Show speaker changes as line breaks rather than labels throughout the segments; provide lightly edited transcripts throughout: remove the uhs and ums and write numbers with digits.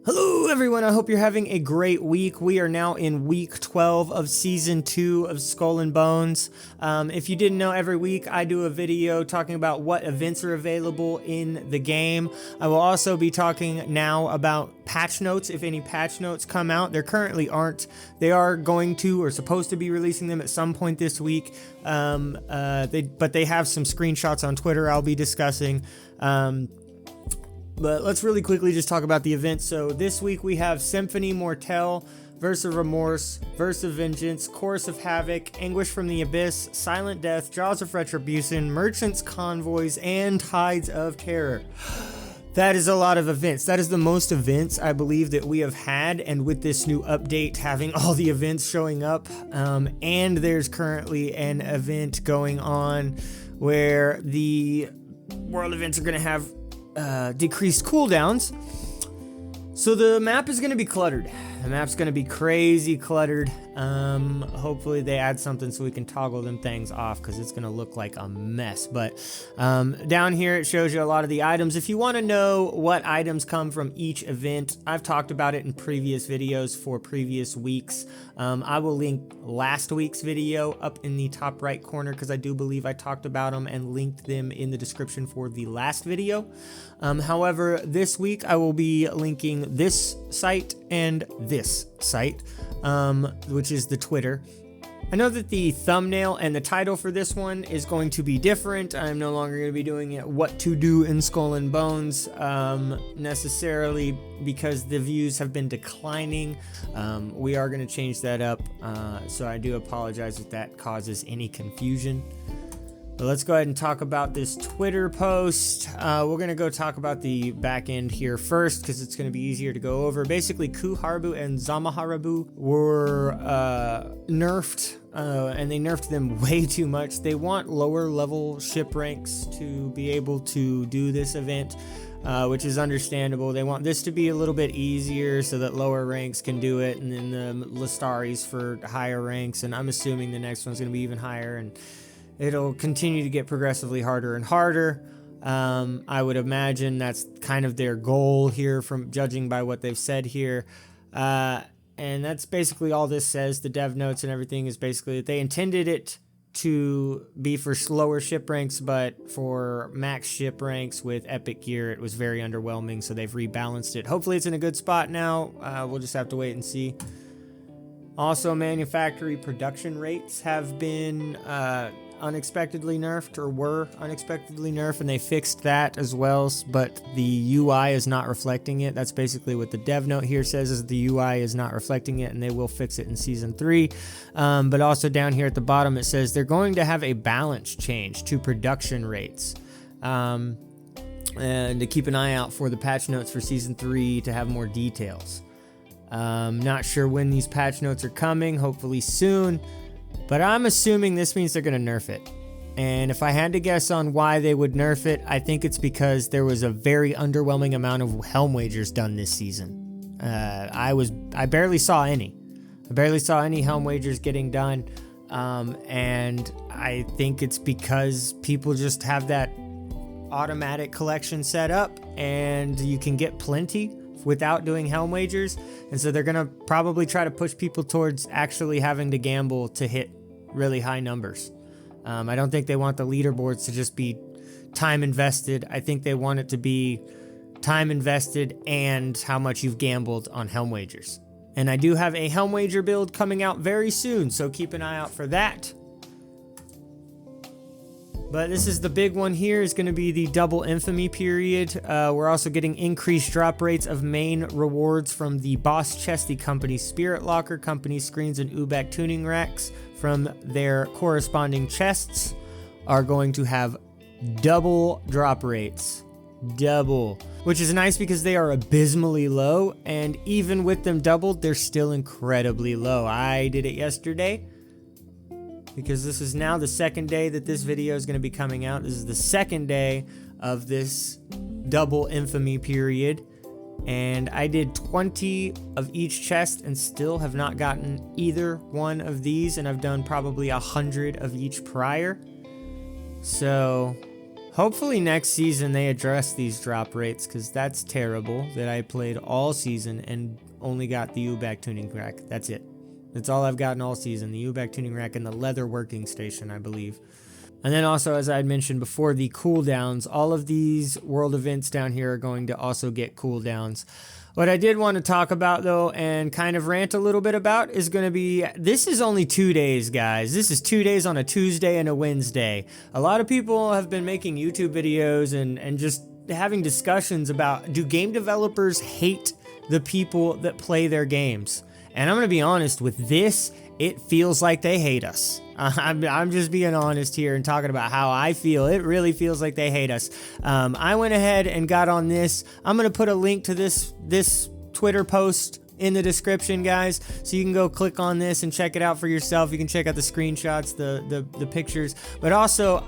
Hello everyone, I hope you're having a great week. We are now in week 12 of season 2 of Skull and Bones. If you didn't know, every week I do a video talking about what events are available in the game. I will also be talking now about patch notes, if any patch notes come out. There currently aren't. They are going to or supposed to be releasing them at some point this week. But they have some screenshots on Twitter I'll be discussing. But let's really quickly just talk about the events. So this week we have Symphony Mortelle, Verse of Remorse, Verse of Vengeance, Chorus of Havoc, Anguish from the Abyss, Silent Death, Jaws of Retribution, Merchants Convoys, and Tides of Terror. That is a lot of events. That is the most events I believe that we have had, and with this new update having all the events showing up, and there's currently an event going on where the world events are going to have decreased cooldowns, so the map is going to be cluttered. The map's going to be crazy cluttered. Hopefully they add something so we can toggle them things off, because it's going to look like a mess. But down here it shows you a lot of the items. If you want to know what items come from each event, I've talked about it in previous videos for previous weeks. I will link last week's video up in the top right corner, because I do believe I talked about them and linked them in the description for the last video. However, this week I will be linking this site and this site, which is the Twitter. I know that the thumbnail and the title for this one is going to be different. I'm no longer going to be doing it what to do in Skull and Bones necessarily, because the views have been declining. We are going to change that up, so I do apologize if that causes any confusion. But let's go ahead and talk about this Twitter post. We're going to go talk about the back end here first, because it's going to be easier to go over. Basically, Kuharabu and Zamaharabu were nerfed, and they nerfed them way too much. They want lower level ship ranks to be able to do this event, which is understandable. They want this to be a little bit easier so that lower ranks can do it, and then the Listaris for higher ranks, and I'm assuming the next one's going to be even higher, and it'll continue to get progressively harder and harder. I would imagine that's kind of their goal here, from judging by what they've said here. And that's basically all this says. The dev notes and everything is basically that they intended it to be for slower ship ranks, but for max ship ranks with epic gear, it was very underwhelming, so they've rebalanced it. Hopefully it's in a good spot now. We'll just have to wait and see. Also, manufactory production rates have been unexpectedly nerfed, or were unexpectedly nerfed, and they fixed that as well, but the UI is not reflecting it. That's basically what the dev note here says, is the UI is not reflecting it, and they will fix it in season 3. But also down here at the bottom it says they're going to have a balance change to production rates, and to keep an eye out for the patch notes for season 3 to have more details. Not sure when these patch notes are coming, hopefully soon. But I'm assuming this means they're going to nerf it. And if I had to guess on why they would nerf it, I think it's because there was a very underwhelming amount of helm wagers done this season. I barely saw any. I barely saw any helm wagers getting done. And I think it's because people just have that automatic collection set up, and you can get plenty without doing helm wagers, and so they're gonna probably try to push people towards actually having to gamble to hit really high numbers. I don't think they want the leaderboards to just be time invested. I think they want it to be time invested and how much you've gambled on helm wagers. And I do have a helm wager build coming out very soon, so keep an eye out for that. But this is the big one here, is going to be the double infamy period. We're also getting increased drop rates of main rewards from the boss chest, the company spirit locker, company screens, and UBAC tuning racks from their corresponding chests are going to have double drop rates. Double. Which is nice because they are abysmally low, and even with them doubled, they're still incredibly low. I did it yesterday, because this is now the second day that this video is going to be coming out. This is the second day of this double infamy period, and I did 20 of each chest and still have not gotten either one of these, and I've done probably 100 of each prior. So Hopefully next season they address these drop rates, because that's terrible that I played all season and only got the UBAC tuning rack. That's it. That's all I've gotten all season, the UBAC tuning rack and the leather working station, I believe. And then also, as I had mentioned before, the cooldowns. All of these world events down here are going to also get cooldowns. What I did want to talk about, though, and kind of rant a little bit about, is going to be, this is only 2 days, guys. This is 2 days on a Tuesday and a Wednesday. A lot of people have been making YouTube videos and just having discussions about, do game developers hate the people that play their games? And I'm going to be honest, with this, it feels like they hate us. I'm just being honest here and talking about how I feel. It really feels like they hate us. I went ahead and got on this. I'm going to put a link to this Twitter post in the description, guys, so you can go click on this and check it out for yourself. You can check out the screenshots, the pictures, but also,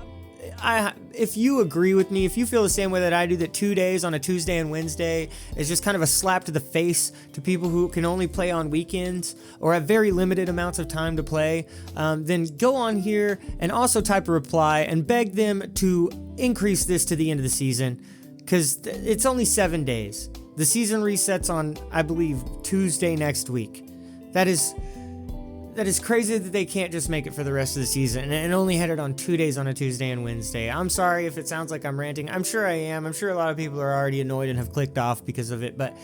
if you agree with me, if you feel the same way that I do, that 2 days on a Tuesday and Wednesday is just kind of a slap to the face to people who can only play on weekends or have very limited amounts of time to play, then go on here and also type a reply and beg them to increase this to the end of the season, because it's only 7 days. The season resets on, I believe, Tuesday next week. That is crazy that they can't just make it for the rest of the season and only had it on 2 days on a Tuesday and Wednesday. I'm sorry if it sounds like I'm ranting. I'm sure I am. I'm sure a lot of people are already annoyed and have clicked off because of it, but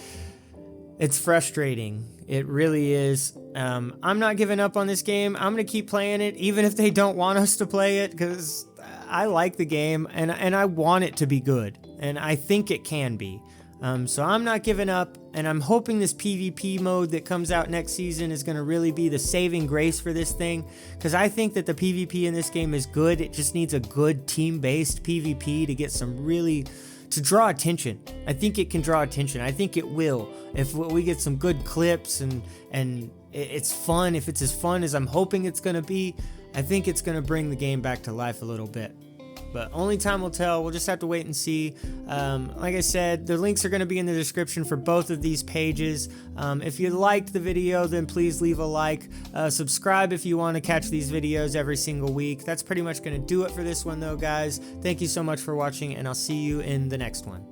it's frustrating. It really is. I'm not giving up on this game. I'm going to keep playing it, even if they don't want us to play it, because I like the game and I want it to be good, and I think it can be. So I'm not giving up, and I'm hoping this PvP mode that comes out next season is going to really be the saving grace for this thing, because I think that the PvP in this game is good. It just needs a good team-based PvP to get to draw attention. I think it can draw attention. I think it will. If we get some good clips and it's fun, if it's as fun as I'm hoping it's going to be, I think it's going to bring the game back to life a little bit. But only time will tell. We'll just have to wait and see. Like I said, the links are going to be in the description for both of these pages. If you liked the video, then please leave a like. Subscribe if you want to catch these videos every single week. That's pretty much going to do it for this one, though, guys. Thank you so much for watching, and I'll see you in the next one.